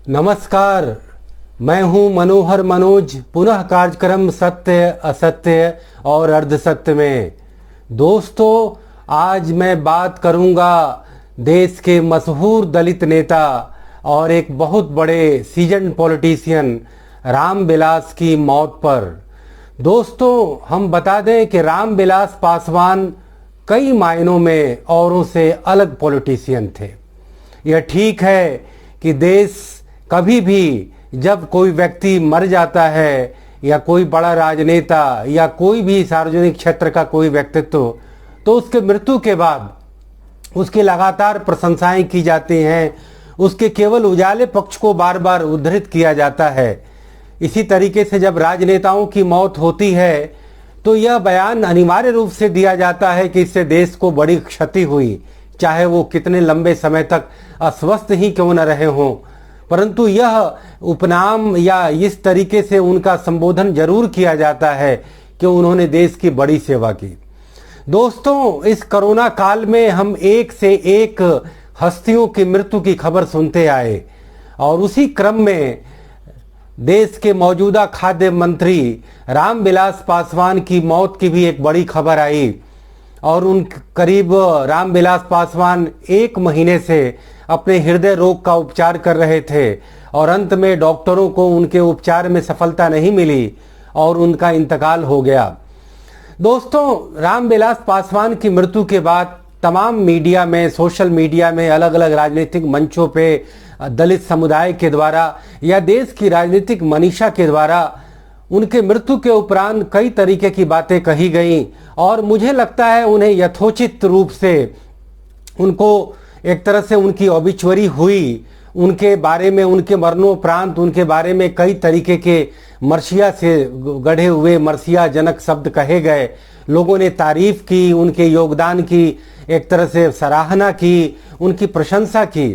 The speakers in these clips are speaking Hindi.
नमस्कार, मैं हूं मनोहर मनोज, पुनः कार्यक्रम सत्य असत्य और अर्धसत्य में। दोस्तों, आज मैं बात करूंगा देश के मशहूर दलित नेता और एक बहुत बड़े सीजन पॉलिटिशियन रामविलास की मौत पर। दोस्तों, हम बता दें कि रामविलास पासवान कई मायनों में औरों से अलग पॉलिटिशियन थे। यह ठीक है कि देश कभी भी जब कोई व्यक्ति मर जाता है या कोई बड़ा राजनेता या कोई भी सार्वजनिक क्षेत्र का कोई व्यक्तित्व, तो उसके मृत्यु के बाद उसकी लगातार प्रशंसाएं की जाती हैं, उसके केवल उजाले पक्ष को बार बार उद्धृत किया जाता है। इसी तरीके से जब राजनेताओं की मौत होती है तो यह बयान अनिवार्य रूप से दिया जाता है कि इससे देश को बड़ी क्षति हुई, चाहे वो कितने लंबे समय तक अस्वस्थ ही क्यों न रहे हों। परंतु यह उपनाम या इस तरीके से उनका संबोधन जरूर किया जाता है कि उन्होंने देश की बड़ी सेवा की। दोस्तों, इस कोरोना काल में हम एक से एक हस्तियों की मृत्यु की खबर सुनते आए और उसी क्रम में देश के मौजूदा खाद्य मंत्री रामविलास पासवान की मौत की भी एक बड़ी खबर आई और उन करीब रामविलास पासवान 1 महीने से अपने हृदय रोग का उपचार कर रहे थे और अंत में डॉक्टरों को उनके उपचार में सफलता नहीं मिली और उनका इंतकाल हो गया। दोस्तों, रामविलास पासवान की मृत्यु के बाद तमाम मीडिया में, सोशल मीडिया में, अलग अलग राजनीतिक मंचों पे दलित समुदाय के द्वारा या देश की राजनीतिक मनीषा के द्वारा उनके मृत्यु के उपरांत कई तरीके की बातें कही गई और मुझे लगता है उन्हें यथोचित रूप से उनको एक तरह से उनकी ऑबिचुअरी हुई, उनके बारे में, उनके मरणोपरांत उनके बारे में कई तरीके के मर्सिया से गढ़े हुए मर्सियाजनक शब्द कहे गए। लोगों ने तारीफ की, उनके योगदान की एक तरह से सराहना की, उनकी प्रशंसा की।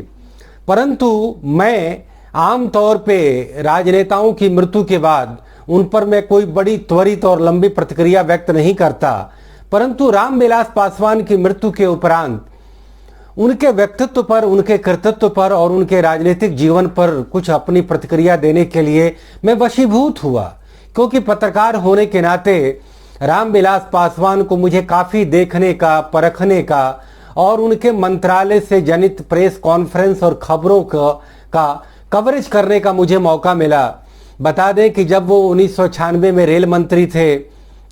परंतु मैं आम तौर पे राजनेताओं की मृत्यु के बाद उन पर मैं कोई बड़ी त्वरित और लंबी प्रतिक्रिया व्यक्त नहीं करता, परंतु रामविलास पासवान की मृत्यु के उपरांत उनके व्यक्तित्व पर, उनके कृतित्व पर और उनके राजनीतिक जीवन पर कुछ अपनी प्रतिक्रिया देने के लिए मैं वशीभूत हुआ, क्योंकि पत्रकार होने के नाते रामविलास पासवान को मुझे काफी देखने का, परखने का और उनके मंत्रालय से जनित प्रेस कॉन्फ्रेंस और खबरों का कवरेज करने का मुझे मौका मिला। बता दें कि जब वो 1996 में रेल मंत्री थे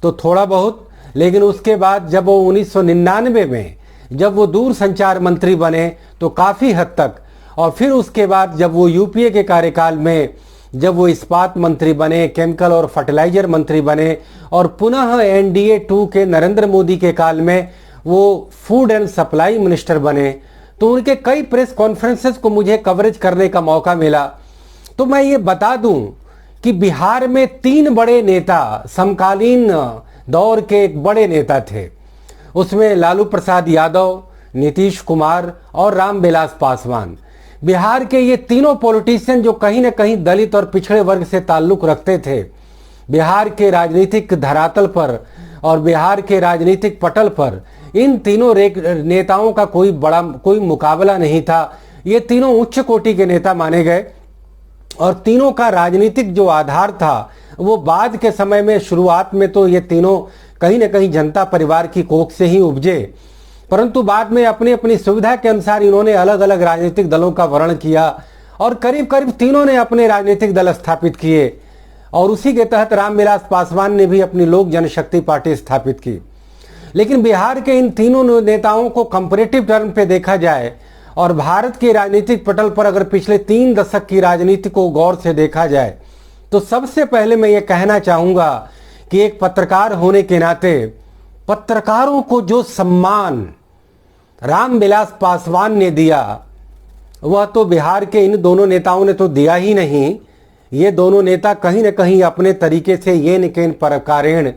तो थोड़ा बहुत, लेकिन उसके बाद जब वो 1999 में जब वो दूर संचार मंत्री बने तो काफ़ी हद तक, और फिर उसके बाद जब वो यूपीए के कार्यकाल में जब वो इस्पात मंत्री बने, केमिकल और फर्टिलाइजर मंत्री बने और पुनः एनडीए 2 के नरेंद्र मोदी के काल में वो फूड एंड सप्लाई मिनिस्टर बने, तो उनके कई प्रेस कॉन्फ्रेंसेस को मुझे कवरेज करने का मौका मिला। तो मैं ये बता दूं कि बिहार में 3 बड़े नेता, समकालीन दौर के एक बड़े नेता थे। उसमें लालू प्रसाद यादव, नीतीश कुमार और रामविलास पासवान। बिहार के ये तीनों पॉलिटिशियन जो कहीं न कहीं दलित और पिछड़े वर्ग से ताल्लुक रखते थे, बिहार के राजनीतिक धरातल पर और बिहार के राजनीतिक पटल पर इन तीनों नेताओं का कोई मुकाबला नहीं था। ये तीनों उच्च कोटि के नेता माने गए और तीनों का राजनीतिक जो आधार था वो बाद के समय में, शुरुआत में तो ये तीनों कहीं न कहीं जनता परिवार की कोख से ही उपजे, परंतु बाद में अपनी अपनी सुविधा के अनुसार इन्होंने अलग अलग राजनीतिक दलों का वर्ण किया और करीब करीब तीनों ने अपने राजनीतिक दल स्थापित किए और उसी के तहत रामविलास पासवान ने भी अपनी लोक जनशक्ति पार्टी स्थापित की। लेकिन बिहार के इन तीनों नेताओं को कंपैरेटिव टर्म पे देखा जाए और भारत के राजनीतिक पटल पर अगर पिछले 3 दशक की राजनीति को गौर से देखा जाए तो सबसे पहले मैं ये कहना चाहूंगा कि एक पत्रकार होने के नाते पत्रकारों को जो सम्मान रामविलास पासवान ने दिया वह तो बिहार के इन दोनों नेताओं ने तो दिया ही नहीं। ये दोनों नेता कहीं न कहीं अपने तरीके से ये न केन परकारेण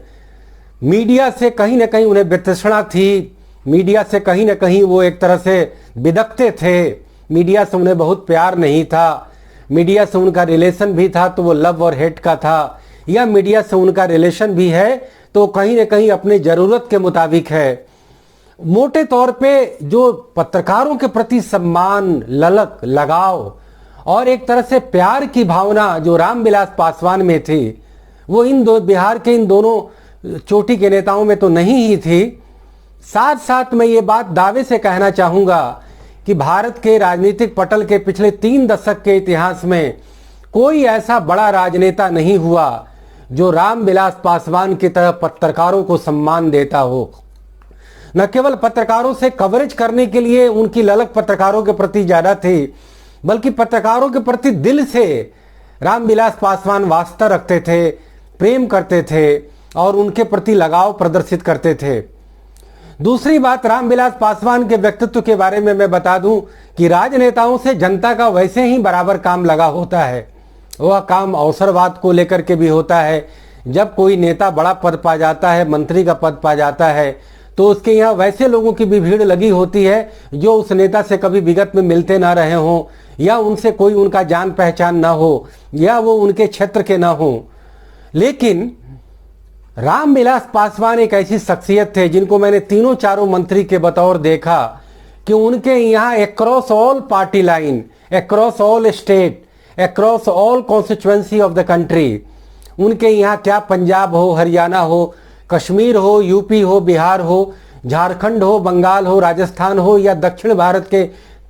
मीडिया से कहीं न कहीं उन्हें वितृष्णा थी, मीडिया से कहीं न कहीं वो एक तरह से बिदकते थे, मीडिया से उन्हें बहुत प्यार नहीं था, मीडिया से उनका रिलेशन भी था तो वो लव और हेट का था, या मीडिया से उनका रिलेशन भी है तो कहीं न कहीं अपने ज़रूरत के मुताबिक है। मोटे तौर पे जो पत्रकारों के प्रति सम्मान, ललक, लगाव और एक तरह से प्यार की भावना जो रामविलास पासवान में थी वो बिहार के इन दोनों चोटी के नेताओं में तो नहीं ही थी। साथ साथ मैं ये बात दावे से कहना चाहूँगा कि भारत के राजनीतिक पटल के पिछले 3 दशक के इतिहास में कोई ऐसा बड़ा राजनेता नहीं हुआ जो रामविलास पासवान की तरह पत्रकारों को सम्मान देता हो। न केवल पत्रकारों से कवरेज करने के लिए उनकी ललक पत्रकारों के प्रति ज्यादा थी, बल्कि पत्रकारों के प्रति दिल से रामविलास पासवान वास्ता रखते थे, प्रेम करते थे और उनके प्रति लगाव प्रदर्शित करते थे। दूसरी बात, रामविलास पासवान के व्यक्तित्व के बारे में मैं बता दूं कि राजनेताओं से जनता का वैसे ही बराबर काम लगा होता है। वह काम अवसरवाद को लेकर के भी होता है। जब कोई नेता बड़ा पद पा जाता है, मंत्री का पद पा जाता है, तो उसके यहाँ वैसे लोगों की भी भीड़ लगी होती है जो उस नेता से कभी विगत में मिलते ना रहे हों, या उनसे कोई उनका जान पहचान ना हो, या वो उनके क्षेत्र के ना हो। लेकिन रामविलास पासवान एक ऐसी शख्सियत थे जिनको मैंने तीनों चारों मंत्री के बतौर देखा कि उनके यहाँ across all party line, across all state, across all constituency of the country, उनके यहाँ क्या पंजाब हो, हरियाणा हो, कश्मीर हो, यूपी हो, बिहार हो, झारखंड हो, बंगाल हो, राजस्थान हो या दक्षिण भारत के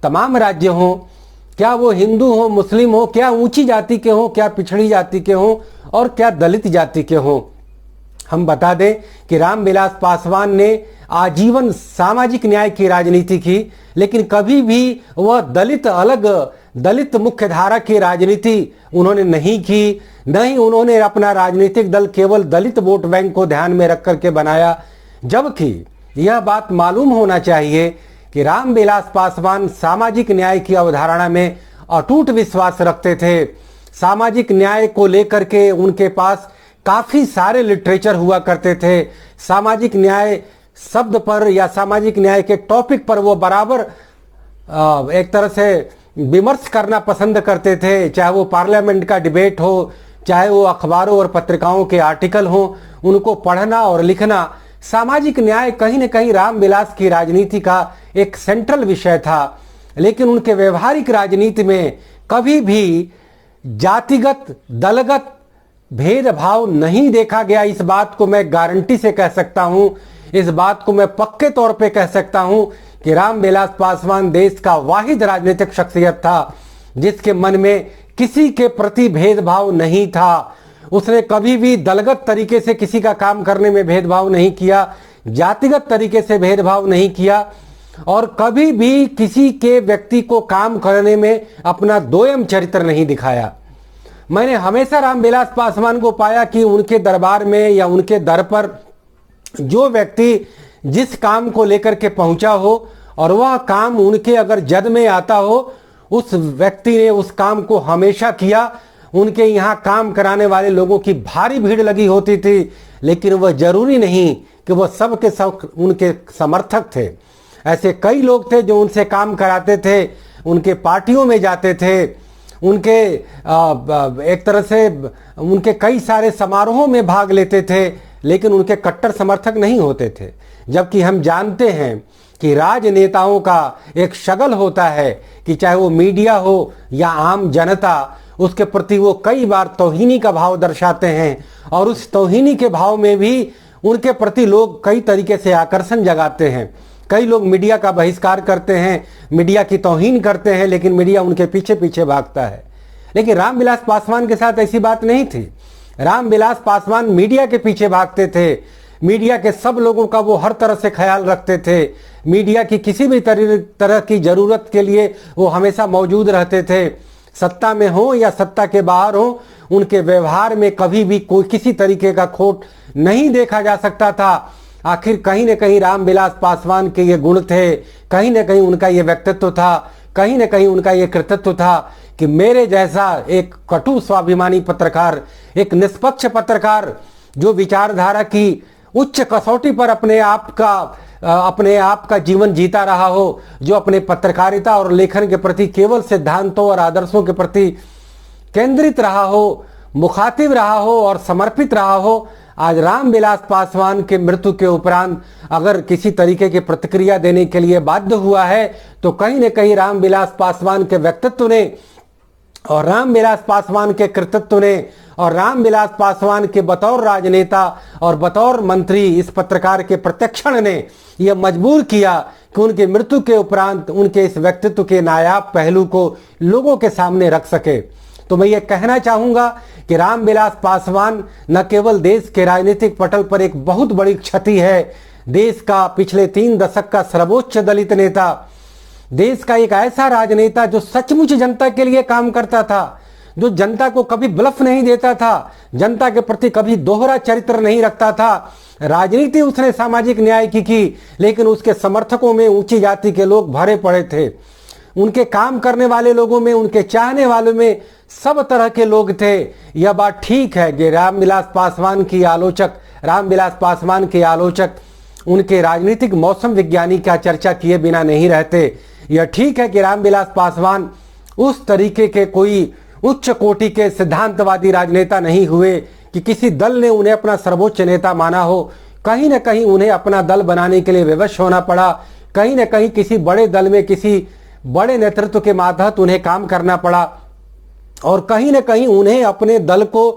तमाम राज्य हों, क्या वो हिंदू हो, मुस्लिम हो, क्या ऊंची जाति के हों, क्या पिछड़ी जाति के हों और क्या दलित जाति के हों। हम बता दें कि रामविलास पासवान ने आजीवन सामाजिक न्याय की राजनीति की, लेकिन कभी भी वह दलित मुख्यधारा की राजनीति उन्होंने नहीं की। न ही उन्होंने अपना राजनीतिक दल केवल दलित वोट बैंक को ध्यान में रख करके बनाया, जबकि यह बात मालूम होना चाहिए कि रामविलास पासवान सामाजिक न्याय की अवधारणा में अटूट विश्वास रखते थे। सामाजिक न्याय को लेकर के उनके पास काफी सारे लिटरेचर हुआ करते थे। सामाजिक न्याय शब्द पर या सामाजिक न्याय के टॉपिक पर वो बराबर एक तरह से विमर्श करना पसंद करते थे, चाहे वो पार्लियामेंट का डिबेट हो, चाहे वो अखबारों और पत्रिकाओं के आर्टिकल हो, उनको पढ़ना और लिखना। सामाजिक न्याय कहीं न कहीं रामविलास की राजनीति का एक सेंट्रल विषय था, लेकिन उनके व्यवहारिक राजनीति में कभी भी जातिगत दलगत भेदभाव नहीं देखा गया। इस बात को मैं गारंटी से कह सकता हूं, इस बात को मैं पक्के तौर पे कह सकता हूं कि रामविलास पासवान देश का वाहिद राजनीतिक शख्सियत था जिसके मन में किसी के प्रति भेदभाव नहीं था। उसने कभी भी दलगत तरीके से किसी का काम करने में भेदभाव नहीं किया, जातिगत तरीके से भेदभाव नहीं किया और कभी भी किसी के व्यक्ति को काम करने में अपना दोयम चरित्र नहीं दिखाया। मैंने हमेशा रामविलास पासवान को पाया कि उनके दरबार में या उनके दर पर जो व्यक्ति जिस काम को लेकर के पहुंचा हो और वह काम उनके अगर जद में आता हो, उस व्यक्ति ने उस काम को हमेशा किया। उनके यहाँ काम कराने वाले लोगों की भारी भीड़ लगी होती थी, लेकिन वह जरूरी नहीं कि वह सब के सब उनके समर्थक थे। ऐसे कई लोग थे जो उनसे काम कराते थे, उनके पार्टियों में जाते थे, उनके एक तरह से उनके कई सारे समारोहों में भाग लेते थे, लेकिन उनके कट्टर समर्थक नहीं होते थे। जबकि हम जानते हैं कि राजनेताओं का एक शगल होता है कि चाहे वो मीडिया हो या आम जनता, उसके प्रति वो कई बार तौहीनी का भाव दर्शाते हैं और उस तौहीनी के भाव में भी उनके प्रति लोग कई तरीके से आकर्षण जगाते हैं। कई लोग मीडिया का बहिष्कार करते हैं, मीडिया की तौहीन करते हैं, लेकिन मीडिया उनके पीछे पीछे भागता है। लेकिन रामविलास पासवान के साथ ऐसी बात नहीं थी। रामविलास पासवान मीडिया के पीछे भागते थे, मीडिया के सब लोगों का वो हर तरह से ख्याल रखते थे, मीडिया की किसी भी तरह की जरूरत के लिए वो हमेशा मौजूद रहते थे। सत्ता में हो या सत्ता के बाहर हो, उनके व्यवहार में कभी भी कोई किसी तरीके का खोट नहीं देखा जा सकता था। आखिर कहीं न कहीं रामविलास पासवान के ये गुण थे, कहीं न कहीं उनका ये व्यक्तित्व था, कहीं न कहीं उनका ये कृतित्व था कि मेरे जैसा एक कटु स्वाभिमानी पत्रकार, एक निष्पक्ष पत्रकार जो विचारधारा की उच्च कसौटी पर अपने आप का जीवन जीता रहा हो, जो अपने पत्रकारिता और लेखन के प्रति केवल सिद्धांतों और आदर्शों के प्रति केंद्रित रहा हो, मुखातिब रहा हो और समर्पित रहा हो, आज रामविलास पासवान के मृत्यु के उपरांत अगर किसी तरीके की प्रतिक्रिया देने के लिए बाध्य हुआ है तो कहीं न कहीं रामविलास पासवान के व्यक्तित्व ने और रामविलास पासवान के कृतित्व ने और रामविलास पासवान के बतौर राजनेता और बतौर मंत्री इस पत्रकार के प्रत्यक्षण ने यह मजबूर किया कि उनके मृत्यु के उपरांत उनके इस व्यक्तित्व के नायाब पहलू को लोगों के सामने रख सके। तो मैं ये कहना चाहूंगा कि रामविलास पासवान न केवल देश के राजनीतिक पटल पर एक बहुत बड़ी क्षति है, देश का पिछले 3 दशक का सर्वोच्च दलित नेता, देश का एक ऐसा राजनेता जो सचमुच जनता के लिए काम करता था, जो जनता को कभी ब्लफ नहीं देता था, जनता के प्रति कभी दोहरा चरित्र नहीं रखता था। राजनीति उसने सामाजिक न्याय की लेकिन उसके समर्थकों में ऊंची जाति के लोग भरे पड़े थे। उनके काम करने वाले लोगों में, उनके चाहने वालों में सब तरह के लोग थे। यह बात ठीक है कि रामविलास पासवान के आलोचक उनके राजनीतिक मौसम विज्ञानी का चर्चा किए बिना नहीं रहते। यह ठीक है कि रामविलास पासवान उस तरीके के कोई उच्च कोटि के सिद्धांतवादी राजनेता नहीं हुए कि किसी दल ने उन्हें अपना सर्वोच्च नेता माना हो। कहीं न कहीं उन्हें अपना दल बनाने के लिए विवश होना पड़ा, कहीं न कहीं किसी बड़े दल में किसी बड़े नेतृत्व के मातहत उन्हें काम करना पड़ा, और कहीं न कहीं उन्हें अपने दल को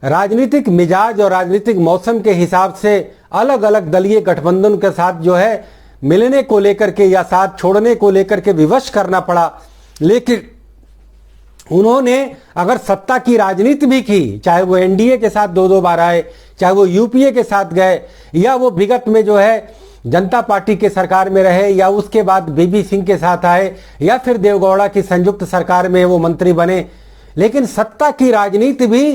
राजनीतिक मिजाज और राजनीतिक मौसम के हिसाब से अलग अलग दलीय गठबंधन के साथ जो है मिलने को लेकर के या साथ छोड़ने को लेकर के विवश करना पड़ा। लेकिन उन्होंने अगर सत्ता की राजनीति भी की, चाहे वो एनडीए के साथ 2-2 बार आए, चाहे वो यूपीए के साथ गए, या वो विगत में जो है जनता पार्टी के सरकार में रहे, या उसके बाद बीबी सिंह के साथ आए, या फिर देवगौड़ा की संयुक्त सरकार में वो मंत्री बने, लेकिन सत्ता की राजनीति भी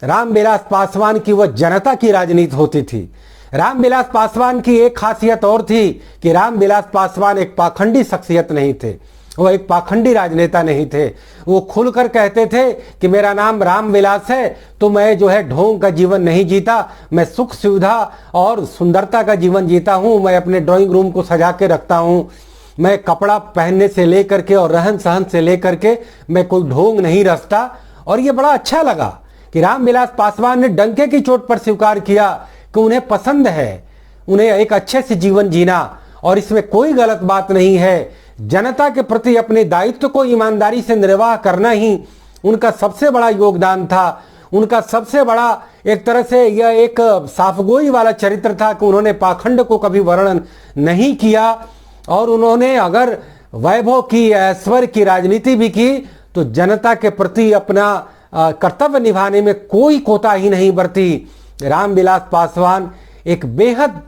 रामविलास पासवान की वह जनता की राजनीति होती थी। रामविलास पासवान की एक खासियत और थी कि रामविलास पासवान एक पाखंडी शख्सियत नहीं थे, वो एक पाखंडी राजनेता नहीं थे। वो खुलकर कहते थे कि मेरा नाम रामविलास है तो मैं जो है ढोंग का जीवन नहीं जीता, मैं सुख सुविधा और सुंदरता का जीवन जीता हूँ। मैं अपने ड्राइंग रूम को सजा के रखता हूँ, मैं कपड़ा पहनने से लेकर के और रहन सहन से लेकर के मैं कोई ढोंग नहीं रचता। और ये बड़ा अच्छा लगा कि रामविलास पासवान ने डंके की चोट पर स्वीकार किया कि उन्हें पसंद है उन्हें एक अच्छे से जीवन जीना, और इसमें कोई गलत बात नहीं है। जनता के प्रति अपने दायित्व को ईमानदारी से निर्वाह करना ही उनका सबसे बड़ा योगदान था। उनका सबसे बड़ा एक तरह से यह एक साफगोई वाला चरित्र था कि उन्होंने पाखंड को कभी वर्णन नहीं किया, और उन्होंने अगर वैभव की, ऐश्वर्य की राजनीति भी की तो जनता के प्रति अपना कर्तव्य निभाने में कोई कोताही नहीं बरती। रामविलास पासवान एक बेहद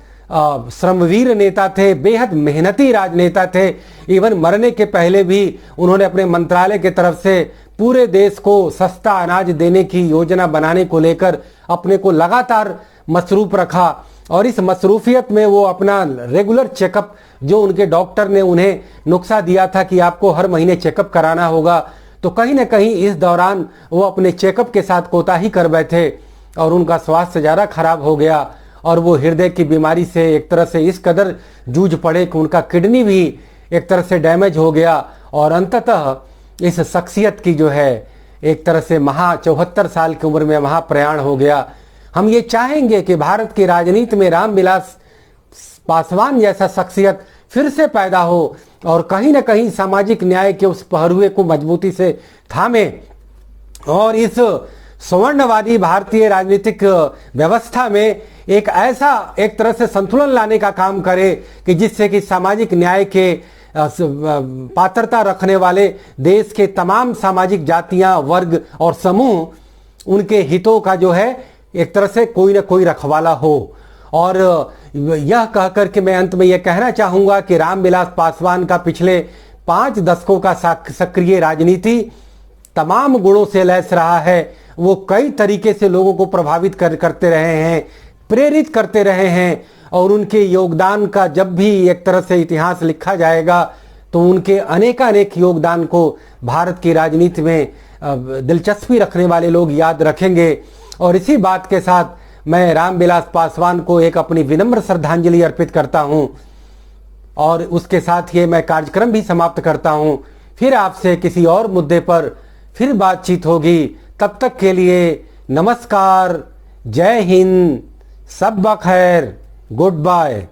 श्रमवीर नेता थे, बेहद मेहनती राजनेता थे। इवन मरने के पहले भी उन्होंने अपने मंत्रालय की तरफ से पूरे देश को सस्ता अनाज देने की योजना बनाने को लेकर अपने को लगातार मसरूफ रखा, और इस मसरूफियत में वो अपना रेगुलर चेकअप, जो उनके डॉक्टर ने उन्हें नुस्खा दिया था कि आपको हर महीने चेकअप कराना होगा, तो कहीं न कहीं इस दौरान वो अपने चेकअप के साथ कोताही कर बैठे और उनका स्वास्थ्य ज़्यादा खराब हो गया, और वो हृदय की बीमारी से एक तरह से इस कदर जूझ पड़े कि उनका किडनी भी एक तरह से डैमेज हो गया, और अंततः इस शख्सियत की जो है एक तरह से 74 साल की उम्र में महाप्रयाण हो गया। हम ये चाहेंगे कि भारत की राजनीति में रामविलास पासवान जैसा शख्सियत फिर से पैदा हो, और कहीं न कहीं सामाजिक न्याय के उस पहरुए को मजबूती से थामे, और इस स्वर्णवादी भारतीय राजनीतिक व्यवस्था में एक ऐसा एक तरह से संतुलन लाने का काम करे कि जिससे कि सामाजिक न्याय के पात्रता रखने वाले देश के तमाम सामाजिक जातियां, वर्ग और समूह, उनके हितों का जो है एक तरह से कोई ना कोई रखवाला हो। और यह कहकर के मैं अंत में यह कहना चाहूंगा कि रामविलास पासवान का पिछले 5 दशकों का सक्रिय राजनीति तमाम गुणों से लैस रहा है। वो कई तरीके से लोगों को प्रभावित करते रहे हैं, प्रेरित करते रहे हैं, और उनके योगदान का जब भी एक तरह से इतिहास लिखा जाएगा तो उनके अनेकानेक योगदान को भारत की राजनीति में दिलचस्पी रखने वाले लोग याद रखेंगे। और इसी बात के साथ मैं रामविलास पासवान को एक अपनी विनम्र श्रद्धांजलि अर्पित करता हूं, और उसके साथ ये मैं कार्यक्रम भी समाप्त करता हूं। फिर आपसे किसी और मुद्दे पर फिर बातचीत होगी। तब तक के लिए नमस्कार, जय हिंद, सब बखैर, गुड बाय।